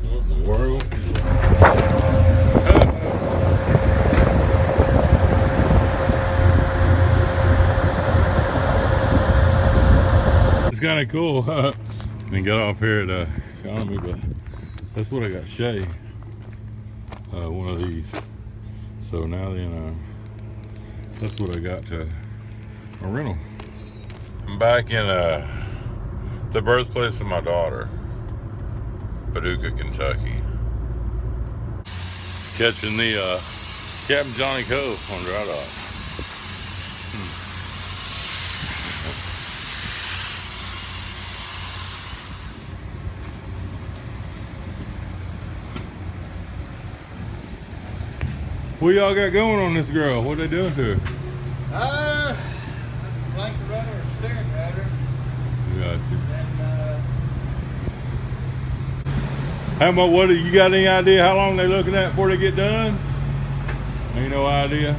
What in the world? It's kind of cool. And got off here at Economy, but that's what I got Shay. One of these. So now then, that's what I got to a rental. I'm back in the birthplace of my daughter, Paducah, Kentucky. Catching the Captain Johnny Cove on dry dock. What y'all got going on this girl? What they doing to her? Flank the rudder or steering rudder. Got you. And, How much? What? You got any idea how long they looking at before they get done? Ain't no idea.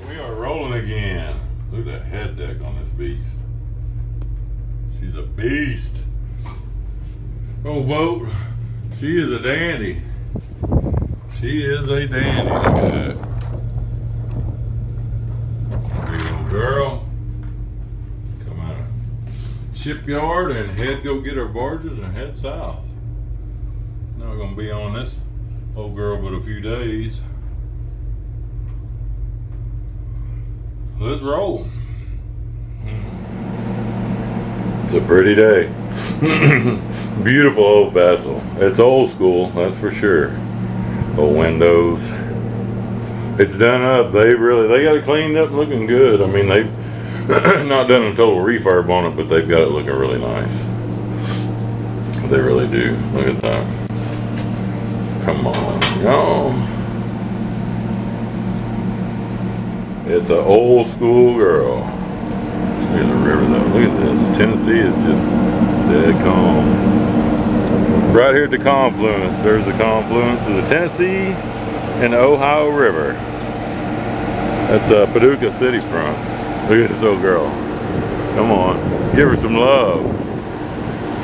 We are rolling again. Look at the head deck on this beast. She's a beast. Oh, boat. She is a dandy. She is a dandy. Look at that. Big old girl. Come out of shipyard and go get her barges and head south. Now we're gonna be on this old girl but a few days. Let's roll. It's a pretty day. Beautiful old vessel. It's old school, that's for sure. Old windows. It's done up. They got it cleaned up, looking good. I mean, they've not done a total refurb on it, but they've got it looking really nice. They really do. Look at that. Come on, y'all. It's an old school girl. Look at the river though. Look at this. Tennessee is just dead calm. Right here at the confluence, there's the confluence of the Tennessee and the Ohio River. That's Paducah City front. Look at this old girl. Come on, give her some love.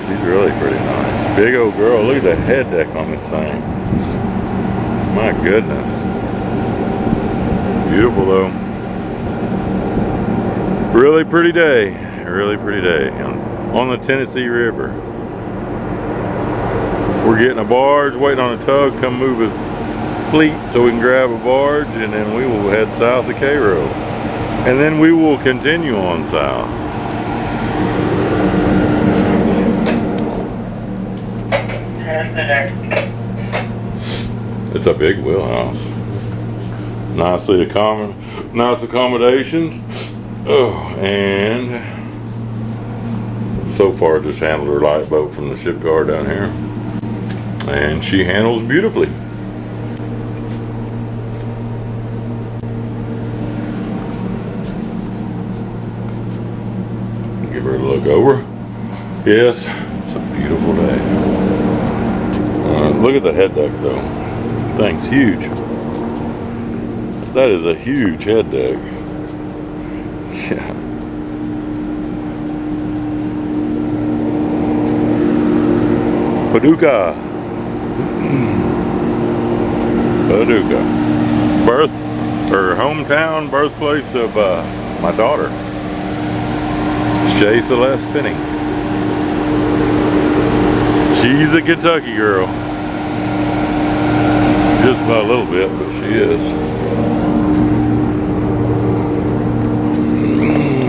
She's really pretty nice. Big old girl. Look at the head deck on this thing. My goodness. Beautiful though. Really pretty day. Really pretty day on the Tennessee River. We're getting a barge, waiting on a tug come move a fleet so we can grab a barge, and then we will head south to Cairo. And then we will continue on south. It's a big wheelhouse. Nice accommodations. Oh, and so far just handled her light boat from the shipyard down here. And she handles beautifully. Give her a look over. Yes, it's a beautiful day. Look at the head deck though. Thing's huge. That is a huge head deck. Yeah. Paducah. Paducah. Hometown, birthplace of my daughter, Shay Celeste Finney. She's a Kentucky girl. Just by a little bit, but she is.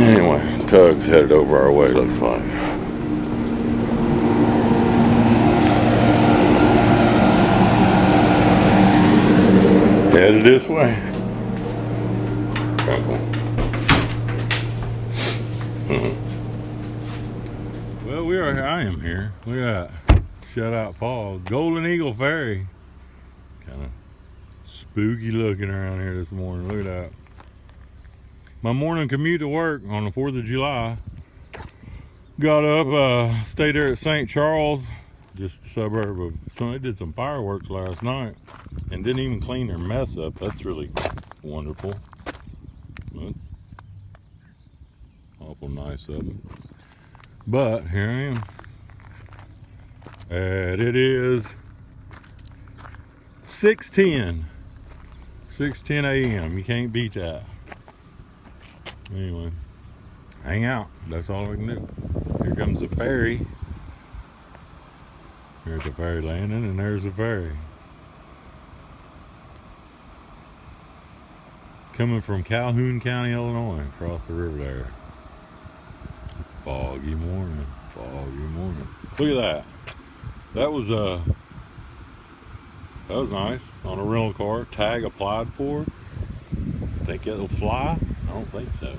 Anyway, tug's headed over our way, looks like. Headed this way. Kind of cool. Well, I am here. Look at that. Shout out Paul. Golden Eagle Ferry. Kind of spooky looking around here this morning. Look at that. My morning commute to work on the 4th of July. Got up, stayed there at St. Charles, just a suburb of, so they did some fireworks last night and didn't even clean their mess up. That's really wonderful. That's awful nice of them. But here I am. And it is 6:10 a.m. You can't beat that. Anyway, hang out. That's all we can do. Here comes the ferry. There's the ferry landing, and there's the ferry. Coming from Calhoun County, Illinois, across the river there. Foggy morning. Look at that. That was nice. On a rental car. Tag applied for. Think it'll fly? I don't think so.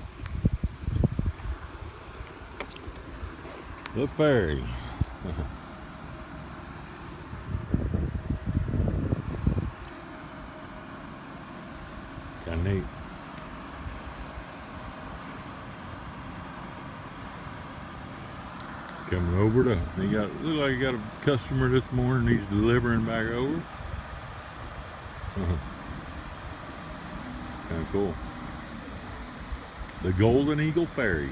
The ferry. Kind of neat. Coming over to, look like he got a customer this morning. He's delivering back over. Kind of cool. The Golden Eagle Ferry.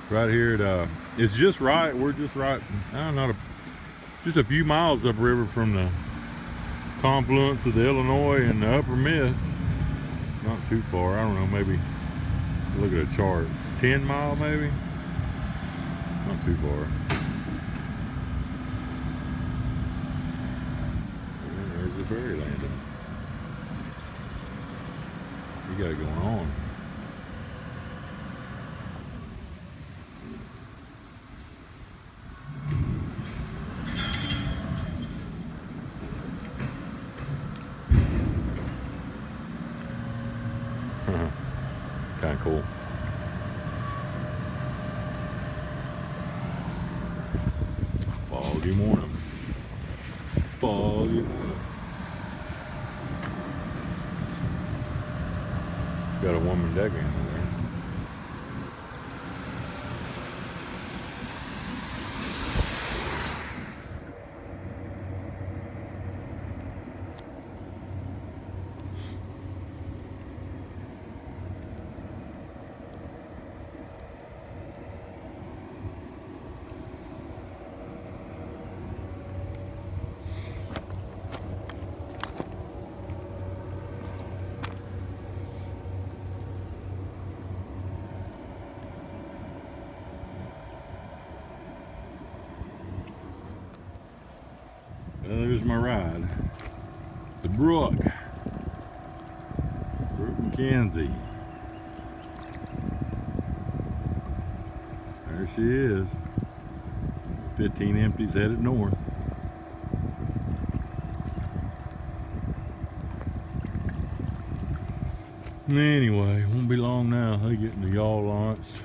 Right here at, it's just right, we're just right, just a few miles upriver from the confluence of the Illinois and the Upper Miss. Not too far, I don't know, maybe, look at a chart, 10 mile maybe? Not too far. And there's the ferry landing. You got it going on. Kind of cool. Foggy morning. Foggy. Got a woman decking in there. Well, there's my ride. The Brooke. Brooke McKenzie. There she is. 15 empties headed north. Anyway, won't be long now. They're getting the yawl launched.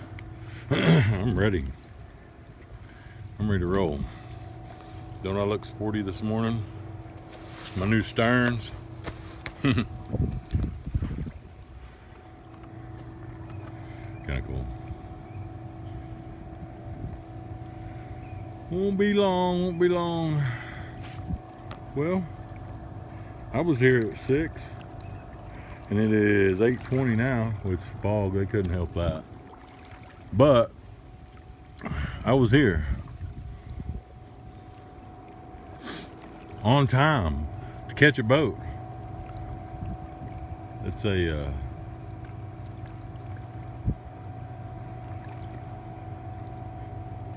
I'm ready. I'm ready to roll. Don't I look sporty this morning? My new Stearns. Kind of cool. Won't be long. Well, I was here at 6 and it is 8:20 now, which fog, they couldn't help that. But I was here on time to catch a boat. It's a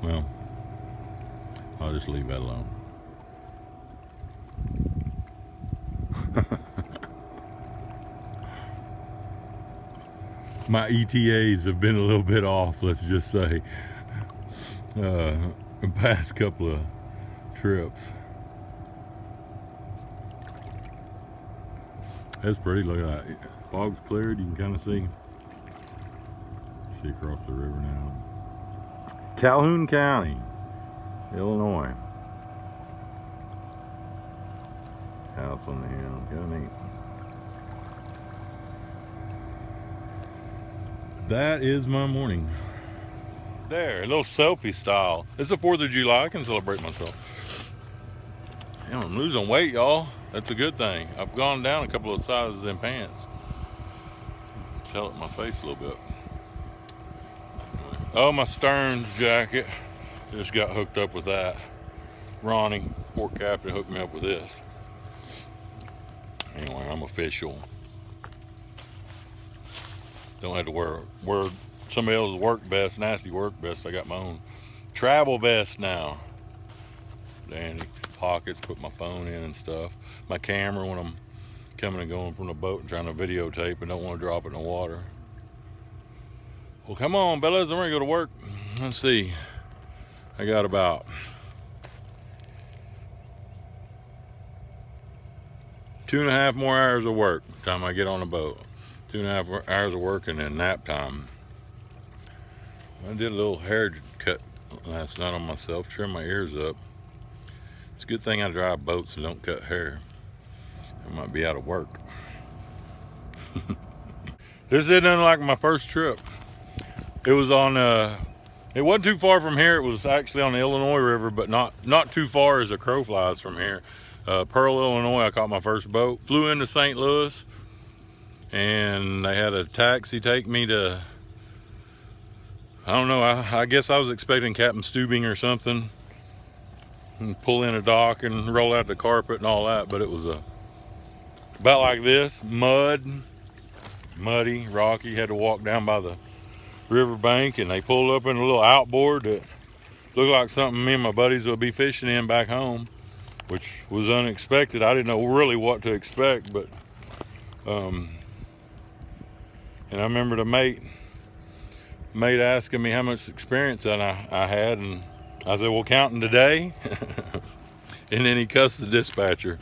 well, I'll just leave that alone. My ETAs have been a little bit off, let's just say, the past couple of trips. That's pretty. Look at that. Fog's cleared. You can kind of see across the river now. Calhoun County, Illinois. House on the hill. Kind of neat. That is my morning. There, a little selfie style. It's the 4th of July. I can celebrate myself. Damn, I'm losing weight, y'all. That's a good thing. I've gone down a couple of sizes in pants. Tell it my face a little bit. Oh, my Stearns jacket. Just got hooked up with that. Ronnie, port captain, hooked me up with this. Anyway, I'm official. Don't have to wear somebody else's work vest, nasty work vest. I got my own travel vest now. Dandy pockets, put my phone in and stuff. My camera when I'm coming and going from the boat and trying to videotape and don't want to drop it in the water. Well, come on, fellas, I'm ready to go to work. Let's see. I got about 2.5 more hours of work by the time I get on the boat. 2.5 hours of work and then nap time. I did a little hair cut last night on myself, trim my ears up. It's a good thing I drive boats and don't cut hair. I might be out of work. This isn't like my first trip. It was on, it wasn't too far from here. It was actually on the Illinois River, but not too far as a crow flies from here. Pearl, Illinois, I caught my first boat. Flew into St. Louis. And they had a taxi take me to, I don't know, I guess I was expecting Captain Stubing or something, and pull in a dock and roll out the carpet and all that, but it was about like this, muddy, rocky. Had to walk down by the river bank, and they pulled up in a little outboard that looked like something me and my buddies would be fishing in back home, which was unexpected. I didn't know really what to expect, but and I remember the mate asking me how much experience I had, and I said, well, counting today. And then he cussed the dispatcher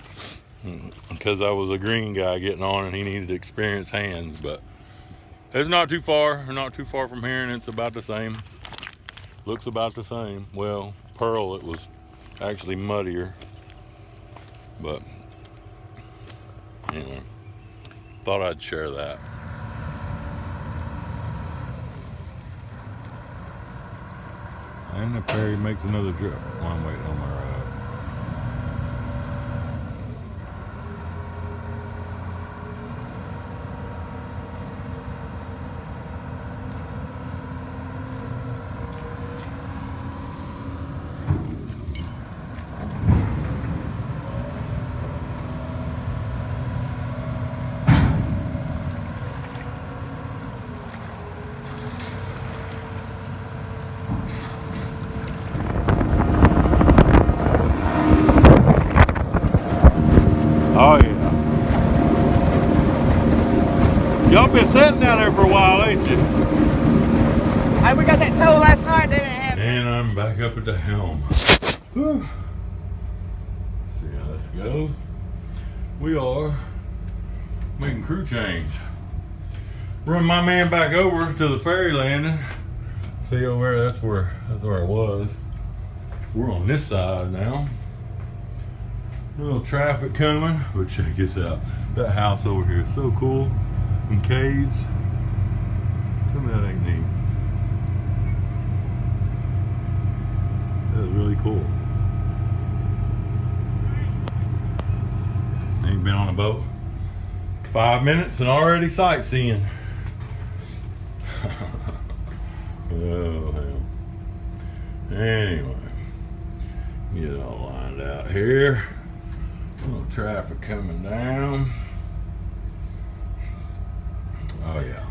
because I was a green guy getting on and he needed experienced hands. But it's not too far from here, and it's about the same. Looks about the same. Well, Pearl, it was actually muddier. But anyway, thought I'd share that. And the ferry makes another trip while I'm waiting on my ride. Oh yeah. Y'all been sitting down there for a while, ain't you? Hey, we got that tow last night, didn't it? And I'm back up at the helm. Whew. See how this goes. We are making crew change. Run my man back over to the ferry landing. See over there, that's where it was. We're on this side now. A little traffic coming, but check this out. That house over here is so cool. And caves. Tell me that ain't neat. That is really cool. Ain't been on a boat 5 minutes and already sightseeing. Oh hell. Anyway, get it all lined out here. A little traffic coming down. Oh yeah.